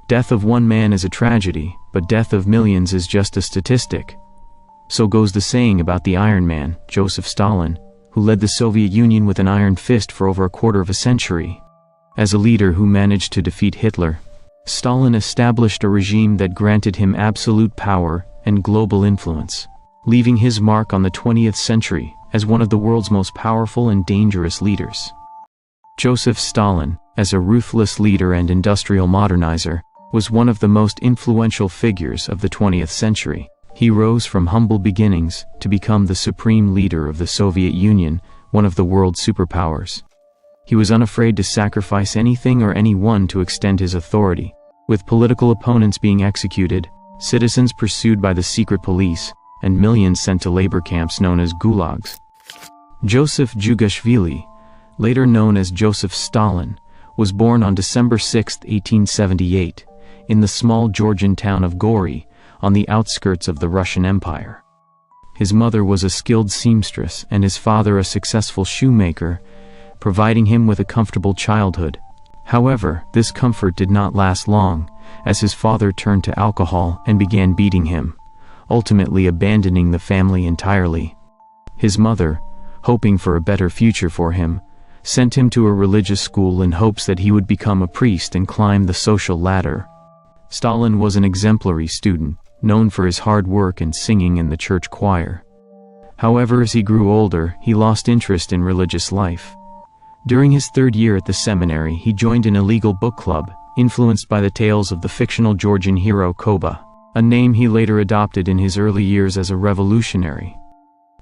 Death of one man is a tragedy, but death of millions is just a statistic. So goes the saying about the Iron Man, Joseph Stalin, who led the Soviet Union with an iron fist for over a quarter of a century. As a leader who managed to defeat Hitler, Stalin established a regime that granted him absolute power and global influence, leaving his mark on the 20th century as one of the world's most powerful and dangerous leaders. Joseph Stalin, as a ruthless leader and industrial modernizer, was one of the most influential figures of the 20th century. He rose from humble beginnings to become the supreme leader of the Soviet Union, one of the world's superpowers. He was unafraid to sacrifice anything or anyone to extend his authority, with political opponents being executed, citizens pursued by the secret police, and millions sent to labor camps known as gulags. Joseph Jugashvili, later known as Joseph Stalin, was born on December 6, 1878, in the small Georgian town of Gori, on the outskirts of the Russian Empire. His mother was a skilled seamstress and his father a successful shoemaker, providing him with a comfortable childhood. However, this comfort did not last long, as his father turned to alcohol and began beating him, ultimately abandoning the family entirely. His mother, hoping for a better future for him, sent him to a religious school in hopes that he would become a priest and climb the social ladder. Stalin was an exemplary student, known for his hard work and singing in the church choir. However, as he grew older, he lost interest in religious life. During his third year at the seminary, he joined an illegal book club, influenced by the tales of the fictional Georgian hero Koba, a name he later adopted in his early years as a revolutionary.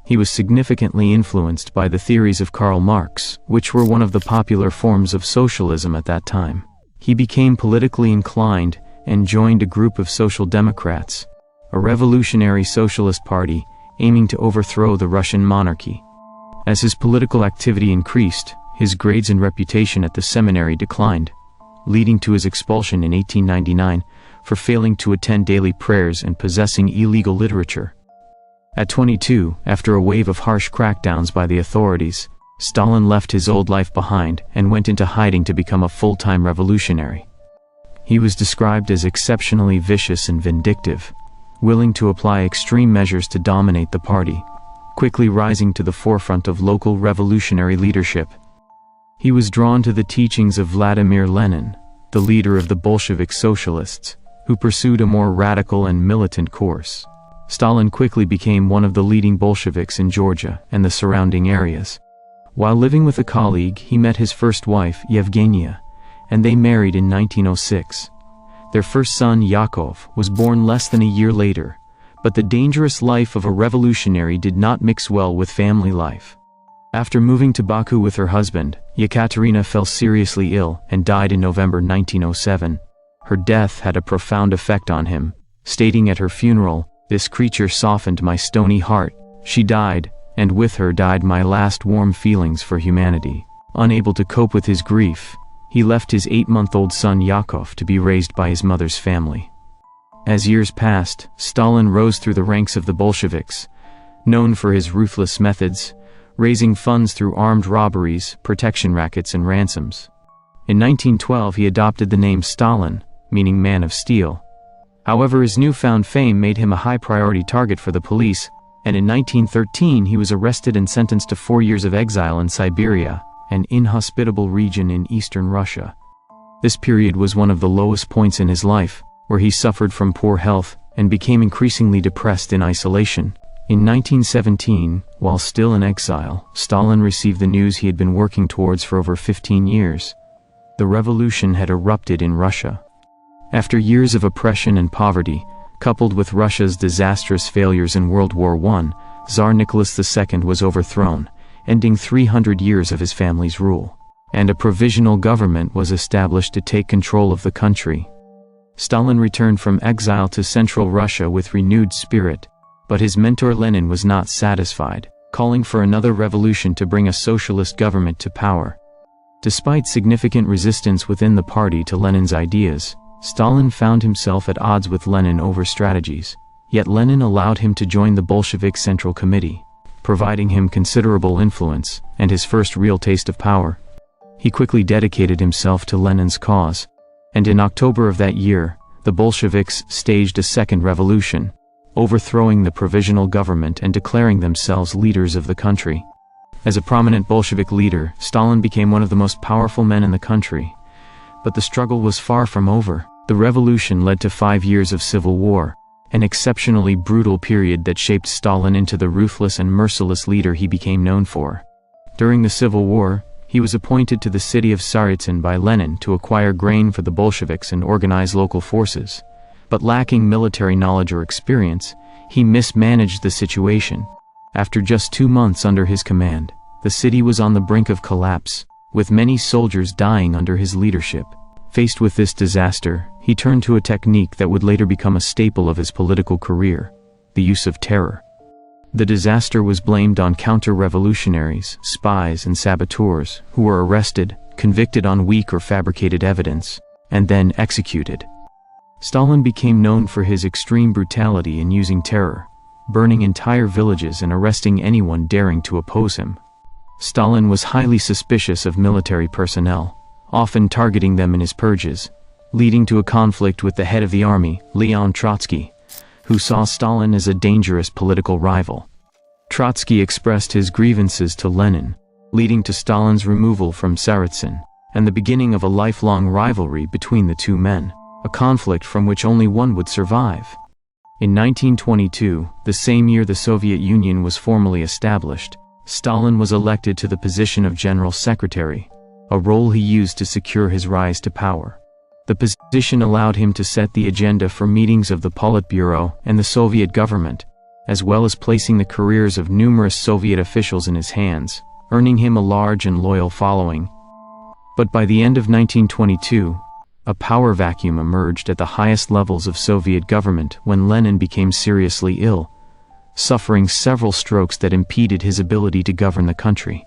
He was significantly influenced by the theories of Karl Marx, which were one of the popular forms of socialism at that time. He became politically inclined and joined a group of Social Democrats, a revolutionary socialist party aiming to overthrow the Russian monarchy. As his political activity increased, his grades and reputation at the seminary declined, leading to his expulsion in 1899 for failing to attend daily prayers and possessing illegal literature. At 22, after a wave of harsh crackdowns by the authorities, Stalin left his old life behind and went into hiding to become a full-time revolutionary. He was described as exceptionally vicious and vindictive, willing to apply extreme measures to dominate the party, quickly rising to the forefront of local revolutionary leadership. He was drawn to the teachings of Vladimir Lenin, the leader of the Bolshevik socialists, who pursued a more radical and militant course. Stalin quickly became one of the leading Bolsheviks in Georgia and the surrounding areas. While living with a colleague, he met his first wife, Yevgenia, and they married in 1906. Their first son, Yakov, was born less than a year later, but the dangerous life of a revolutionary did not mix well with family life. After moving to Baku with her husband, Yekaterina fell seriously ill and died in November 1907. Her death had a profound effect on him, stating at her funeral, "This creature softened my stony heart. She died, and with her died my last warm feelings for humanity." Unable to cope with his grief, he left his 8-month-old son Yakov to be raised by his mother's family. As years passed, Stalin rose through the ranks of the Bolsheviks, known for his ruthless methods, raising funds through armed robberies, protection rackets and ransoms. In 1912 he adopted the name Stalin, meaning man of steel. However, his newfound fame made him a high-priority target for the police, and in 1913 he was arrested and sentenced to 4 years of exile in Siberia, an inhospitable region in eastern Russia. This period was one of the lowest points in his life, where he suffered from poor health and became increasingly depressed in isolation. In 1917, while still in exile, Stalin received the news he had been working towards for over 15 years. The revolution had erupted in Russia. After years of oppression and poverty, coupled with Russia's disastrous failures in World War I, Tsar Nicholas II was overthrown, ending 300 years of his family's rule, and a provisional government was established to take control of the country. Stalin returned from exile to Central Russia with renewed spirit, but his mentor Lenin was not satisfied, calling for another revolution to bring a socialist government to power. Despite significant resistance within the party to Lenin's ideas, Stalin found himself at odds with Lenin over strategies, yet Lenin allowed him to join the Bolshevik Central Committee, providing him considerable influence and his first real taste of power. He quickly dedicated himself to Lenin's cause, and in October of that year, the Bolsheviks staged a second revolution, overthrowing the provisional government and declaring themselves leaders of the country. As a prominent Bolshevik leader, Stalin became one of the most powerful men in the country. But the struggle was far from over. The revolution led to 5 years of civil war, an exceptionally brutal period that shaped Stalin into the ruthless and merciless leader he became known for. During the Civil War, he was appointed to the city of Tsaritsyn by Lenin to acquire grain for the Bolsheviks and organize local forces. But lacking military knowledge or experience, he mismanaged the situation. After just 2 months under his command, the city was on the brink of collapse, with many soldiers dying under his leadership. Faced with this disaster, he turned to a technique that would later become a staple of his political career: the use of terror. The disaster was blamed on counter-revolutionaries, spies and saboteurs, who were arrested, convicted on weak or fabricated evidence, and then executed. Stalin became known for his extreme brutality in using terror, burning entire villages and arresting anyone daring to oppose him. Stalin was highly suspicious of military personnel, often targeting them in his purges, leading to a conflict with the head of the army, Leon Trotsky, who saw Stalin as a dangerous political rival. Trotsky expressed his grievances to Lenin, leading to Stalin's removal from Tsaritsyn, and the beginning of a lifelong rivalry between the two men, a conflict from which only one would survive. In 1922, the same year the Soviet Union was formally established, Stalin was elected to the position of General Secretary, a role he used to secure his rise to power. The position allowed him to set the agenda for meetings of the Politburo and the Soviet government, as well as placing the careers of numerous Soviet officials in his hands, earning him a large and loyal following. But by the end of 1922, a power vacuum emerged at the highest levels of Soviet government when Lenin became seriously ill, suffering several strokes that impeded his ability to govern the country.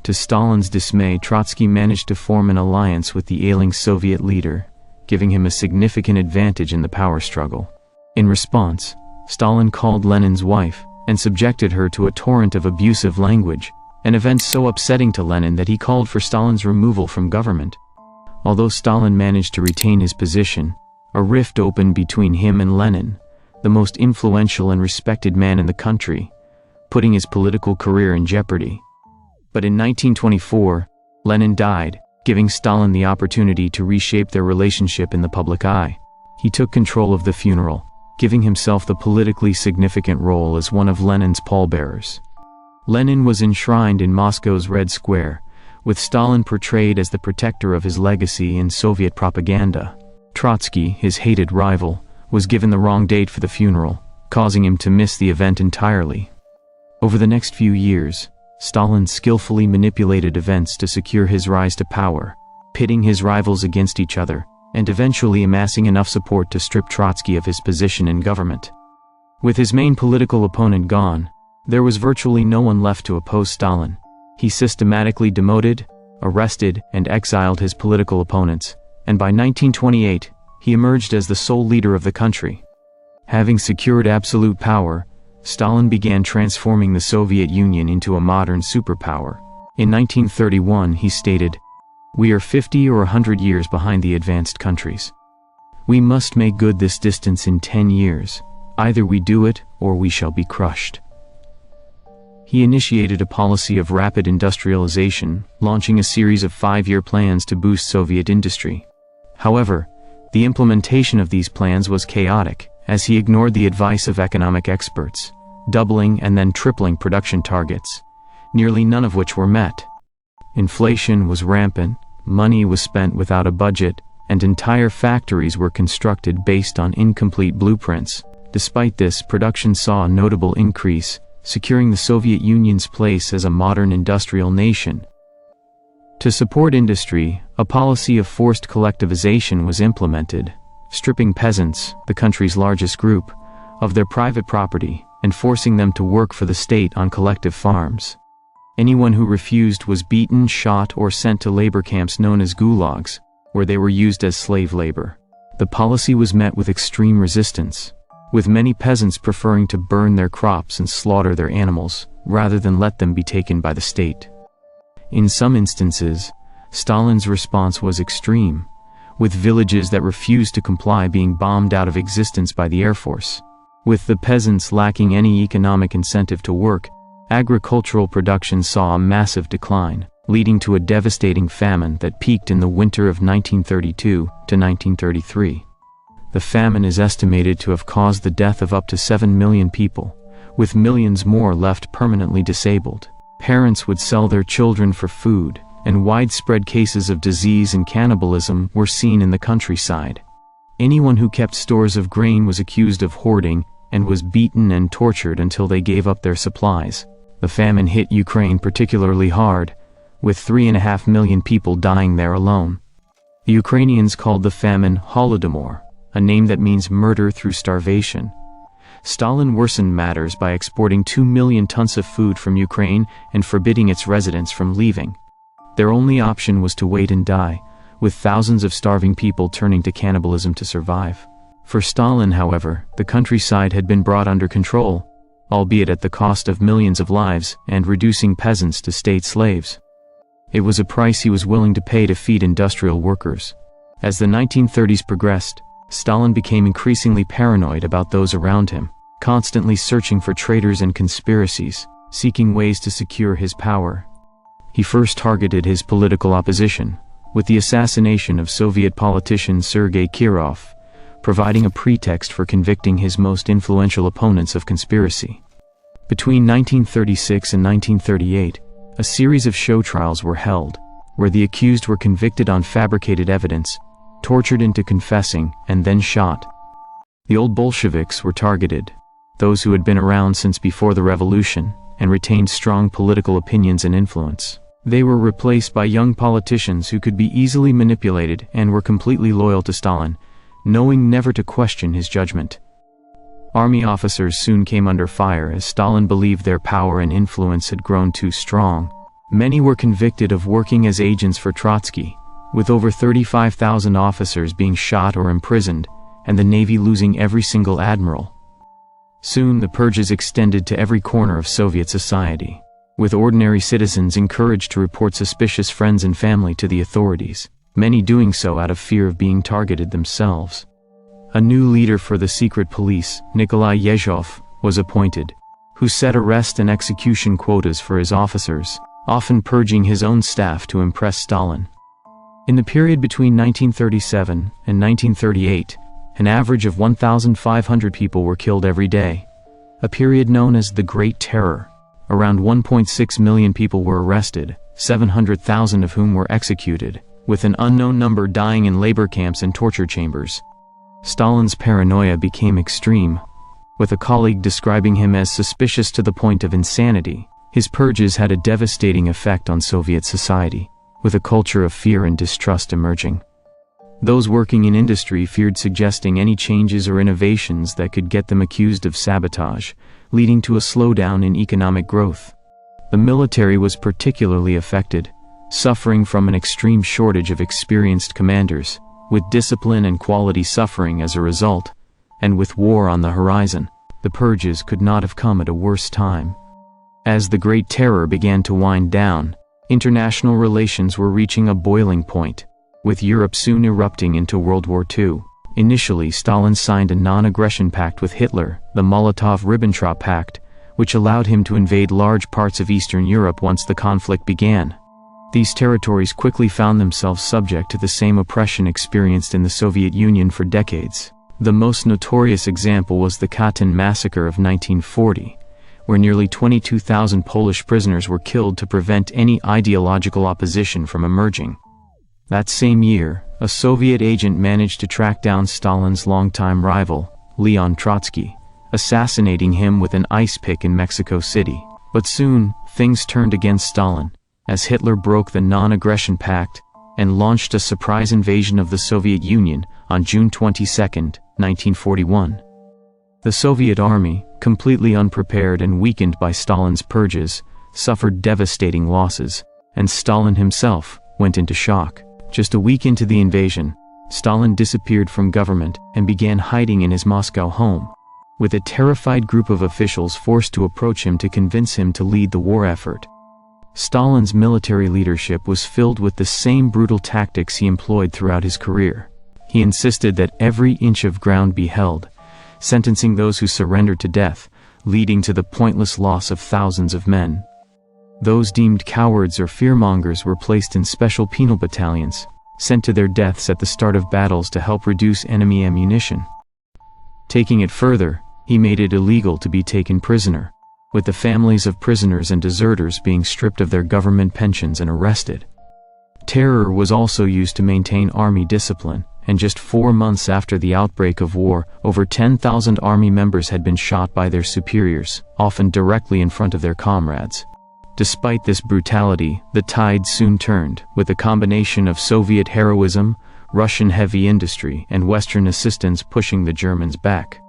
To Stalin's dismay, Trotsky managed to form an alliance with the ailing Soviet leader, giving him a significant advantage in the power struggle. In response, Stalin called Lenin's wife and subjected her to a torrent of abusive language, an event so upsetting to Lenin that he called for Stalin's removal from government. Although Stalin managed to retain his position, a rift opened between him and Lenin, the most influential and respected man in the country, putting his political career in jeopardy. But in 1924, Lenin died, giving Stalin the opportunity to reshape their relationship in the public eye. He took control of the funeral, giving himself the politically significant role as one of Lenin's pallbearers. Lenin was enshrined in Moscow's Red Square, with Stalin portrayed as the protector of his legacy in Soviet propaganda. Trotsky, his hated rival, was given the wrong date for the funeral, causing him to miss the event entirely. Over the next few years, Stalin skillfully manipulated events to secure his rise to power, pitting his rivals against each other, and eventually amassing enough support to strip Trotsky of his position in government. With his main political opponent gone, there was virtually no one left to oppose Stalin. He systematically demoted, arrested, and exiled his political opponents, and by 1928, he emerged as the sole leader of the country. Having secured absolute power, Stalin began transforming the Soviet Union into a modern superpower. In 1931, he stated, "We are 50 or 100 years behind the advanced countries. We must make good this distance in 10 years. Either we do it, or we shall be crushed." He initiated a policy of rapid industrialization, launching a series of 5-year plans to boost Soviet industry. However, the implementation of these plans was chaotic, as he ignored the advice of economic experts, doubling and then tripling production targets, nearly none of which were met. Inflation was rampant, money was spent without a budget, and entire factories were constructed based on incomplete blueprints. Despite this, production saw a notable increase, securing the Soviet Union's place as a modern industrial nation. To support industry, a policy of forced collectivization was implemented, stripping peasants, the country's largest group, of their private property, and forcing them to work for the state on collective farms. Anyone who refused was beaten, shot, or sent to labor camps known as gulags, where they were used as slave labor. The policy was met with extreme resistance, with many peasants preferring to burn their crops and slaughter their animals, rather than let them be taken by the state. In some instances, Stalin's response was extreme, with villages that refused to comply being bombed out of existence by the Air Force. With the peasants lacking any economic incentive to work, agricultural production saw a massive decline, leading to a devastating famine that peaked in the winter of 1932 to 1933. The famine is estimated to have caused the death of up to 7 million people, with millions more left permanently disabled. Parents would sell their children for food, and widespread cases of disease and cannibalism were seen in the countryside. Anyone who kept stores of grain was accused of hoarding and was beaten and tortured until they gave up their supplies. The famine hit Ukraine particularly hard, with 3.5 million people dying there alone. The Ukrainians called the famine Holodomor, a name that means murder through starvation. Stalin worsened matters by exporting 2 million tons of food from Ukraine and forbidding its residents from leaving. Their only option was to wait and die, with thousands of starving people turning to cannibalism to survive. For Stalin, however, the countryside had been brought under control, albeit at the cost of millions of lives and reducing peasants to state slaves. It was a price he was willing to pay to feed industrial workers. As the 1930s progressed, Stalin became increasingly paranoid about those around him, constantly searching for traitors and conspiracies, seeking ways to secure his power. He first targeted his political opposition, with the assassination of Soviet politician Sergei Kirov, providing a pretext for convicting his most influential opponents of conspiracy. Between 1936 and 1938, a series of show trials were held, where the accused were convicted on fabricated evidence, tortured into confessing, and then shot. The old Bolsheviks were targeted, those who had been around since before the revolution, and retained strong political opinions and influence. They were replaced by young politicians who could be easily manipulated and were completely loyal to Stalin, knowing never to question his judgment. Army officers soon came under fire as Stalin believed their power and influence had grown too strong. Many were convicted of working as agents for Trotsky, with over 35,000 officers being shot or imprisoned, and the Navy losing every single admiral. Soon the purges extended to every corner of Soviet society, with ordinary citizens encouraged to report suspicious friends and family to the authorities, many doing so out of fear of being targeted themselves. A new leader for the secret police, Nikolai Yezhov, was appointed, who set arrest and execution quotas for his officers, often purging his own staff to impress Stalin. In the period between 1937 and 1938, an average of 1,500 people were killed every day, a period known as the Great Terror. Around 1.6 million people were arrested, 700,000 of whom were executed, with an unknown number dying in labor camps and torture chambers. Stalin's paranoia became extreme, with a colleague describing him as suspicious to the point of insanity. His purges had a devastating effect on Soviet society, with a culture of fear and distrust emerging. Those working in industry feared suggesting any changes or innovations that could get them accused of sabotage, leading to a slowdown in economic growth. The military was particularly affected, suffering from an extreme shortage of experienced commanders, with discipline and quality suffering as a result, and with war on the horizon, the purges could not have come at a worse time. As the Great Terror began to wind down, international relations were reaching a boiling point, with Europe soon erupting into World War II. Initially, Stalin signed a non-aggression pact with Hitler, the Molotov-Ribbentrop Pact, which allowed him to invade large parts of Eastern Europe once the conflict began. These territories quickly found themselves subject to the same oppression experienced in the Soviet Union for decades. The most notorious example was the Katyn massacre of 1940, where nearly 22,000 Polish prisoners were killed to prevent any ideological opposition from emerging. That same year, a Soviet agent managed to track down Stalin's longtime rival, Leon Trotsky, assassinating him with an ice pick in Mexico City. But soon, things turned against Stalin, as Hitler broke the non-aggression pact and launched a surprise invasion of the Soviet Union on June 22, 1941. The Soviet army, completely unprepared and weakened by Stalin's purges, suffered devastating losses, and Stalin himself went into shock. Just a week into the invasion, Stalin disappeared from government and began hiding in his Moscow home, with a terrified group of officials forced to approach him to convince him to lead the war effort. Stalin's military leadership was filled with the same brutal tactics he employed throughout his career. He insisted that every inch of ground be held, sentencing those who surrendered to death, leading to the pointless loss of thousands of men. Those deemed cowards or fearmongers were placed in special penal battalions, sent to their deaths at the start of battles to help reduce enemy ammunition. Taking it further, he made it illegal to be taken prisoner, with the families of prisoners and deserters being stripped of their government pensions and arrested. Terror was also used to maintain army discipline, and just 4 months after the outbreak of war, over 10,000 army members had been shot by their superiors, often directly in front of their comrades. Despite this brutality, the tide soon turned, with a combination of Soviet heroism, Russian heavy industry, and Western assistance pushing the Germans back.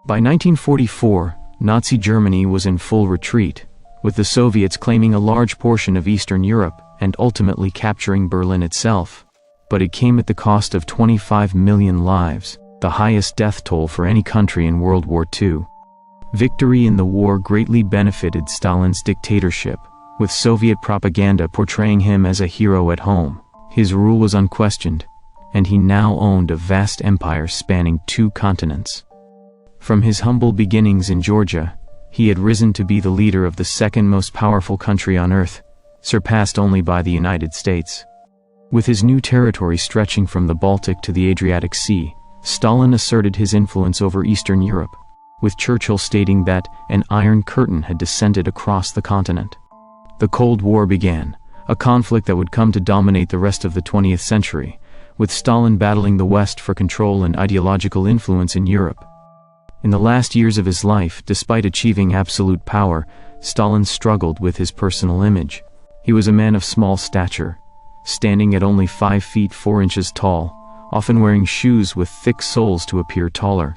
By 1944, Nazi Germany was in full retreat, with the Soviets claiming a large portion of Eastern Europe and ultimately capturing Berlin itself. But it came at the cost of 25 million lives, the highest death toll for any country in World War II. Victory in the war greatly benefited Stalin's dictatorship, with Soviet propaganda portraying him as a hero at home. His rule was unquestioned, and he now owned a vast empire spanning 2 continents. From his humble beginnings in Georgia, he had risen to be the leader of the second most powerful country on earth, surpassed only by the United States. With his new territory stretching from the Baltic to the Adriatic Sea, Stalin asserted his influence over Eastern Europe, with Churchill stating that an Iron Curtain had descended across the continent. The Cold War began, a conflict that would come to dominate the rest of the 20th century, with Stalin battling the West for control and ideological influence in Europe. In the last years of his life, despite achieving absolute power, Stalin struggled with his personal image. He was a man of small stature, standing at only 5 feet 4 inches tall, often wearing shoes with thick soles to appear taller.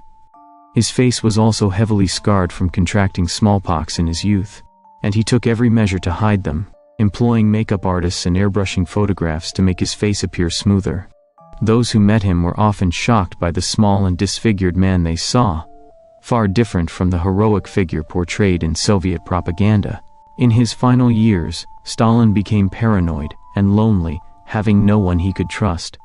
His face was also heavily scarred from contracting smallpox in his youth, and he took every measure to hide them, employing makeup artists and airbrushing photographs to make his face appear smoother. Those who met him were often shocked by the small and disfigured man they saw, far different from the heroic figure portrayed in Soviet propaganda. In his final years, Stalin became paranoid and lonely, having no one he could trust.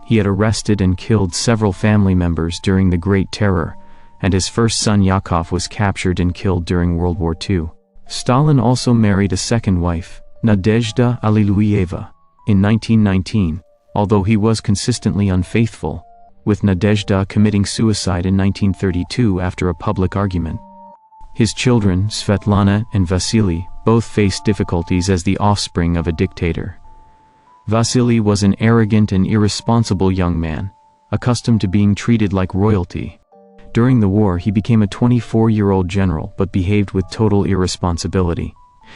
He had arrested and killed several family members during the Great Terror, and his first son Yakov was captured and killed during World War II. Stalin also married a second wife, Nadezhda Alliluyeva, in 1919, although he was consistently unfaithful, with Nadezhda committing suicide in 1932 after a public argument. His children, Svetlana and Vasily, both faced difficulties as the offspring of a dictator. Vasily was an arrogant and irresponsible young man, accustomed to being treated like royalty. During the war, he became a 24-year-old general but behaved with total irresponsibility.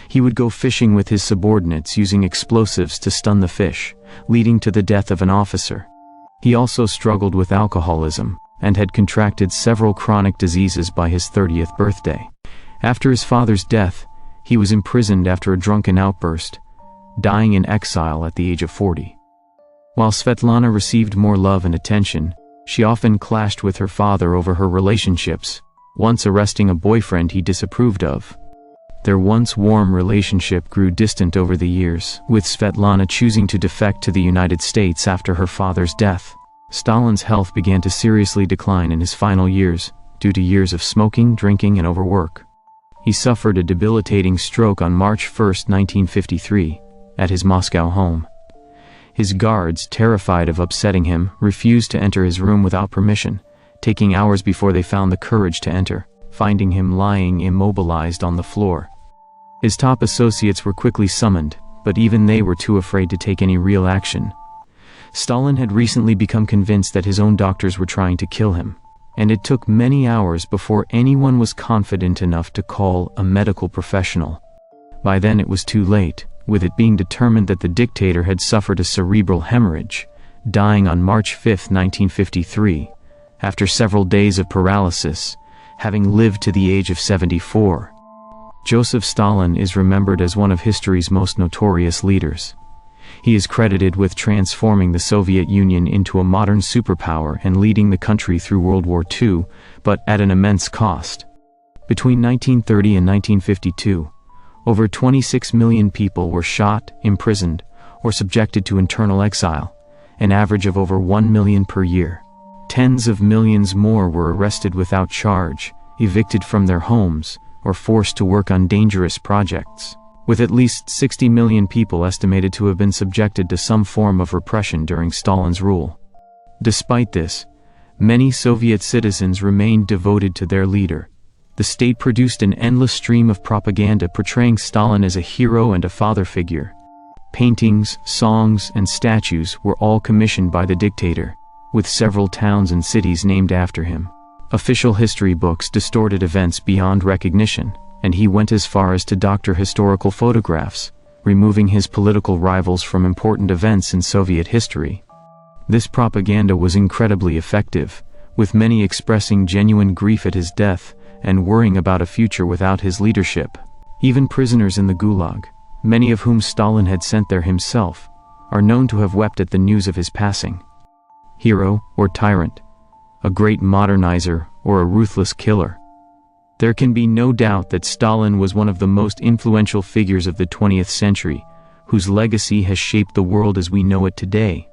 He would go fishing with his subordinates using explosives to stun the fish, leading to the death of an officer. He also struggled with alcoholism, and had contracted several chronic diseases by his 30th birthday. After his father's death, he was imprisoned after a drunken outburst, dying in exile at the age of 40. While Svetlana received more love and attention, she often clashed with her father over her relationships, once arresting a boyfriend he disapproved of. Their once warm relationship grew distant over the years, with Svetlana choosing to defect to the United States after her father's death. Stalin's health began to seriously decline in his final years, due to years of smoking, drinking, and overwork. He suffered a debilitating stroke on March 1, 1953, at his Moscow home. His guards, terrified of upsetting him, refused to enter his room without permission, taking hours before they found the courage to enter, finding him lying immobilized on the floor. His top associates were quickly summoned, but even they were too afraid to take any real action. Stalin had recently become convinced that his own doctors were trying to kill him, and it took many hours before anyone was confident enough to call a medical professional. By then it was too late, with it being determined that the dictator had suffered a cerebral hemorrhage, dying on March 5, 1953, after several days of paralysis, having lived to the age of 74. Joseph Stalin is remembered as one of history's most notorious leaders. He is credited with transforming the Soviet Union into a modern superpower and leading the country through World War II, but at an immense cost. Between 1930 and 1952, Over 26 million people were shot, imprisoned, or subjected to internal exile, an average of over 1 million per year. Tens of millions more were arrested without charge, evicted from their homes, or forced to work on dangerous projects, with at least 60 million people estimated to have been subjected to some form of repression during Stalin's rule. Despite this, many Soviet citizens remained devoted to their leader. The state produced an endless stream of propaganda portraying Stalin as a hero and a father figure. Paintings, songs, and statues were all commissioned by the dictator, with several towns and cities named after him. Official history books distorted events beyond recognition, and he went as far as to doctor historical photographs, removing his political rivals from important events in Soviet history. This propaganda was incredibly effective, with many expressing genuine grief at his death and worrying about a future without his leadership. Even prisoners in the Gulag, many of whom Stalin had sent there himself, are known to have wept at the news of his passing. Hero or tyrant, a great modernizer or a ruthless killer. There can be no doubt that Stalin was one of the most influential figures of the 20th century, whose legacy has shaped the world as we know it today.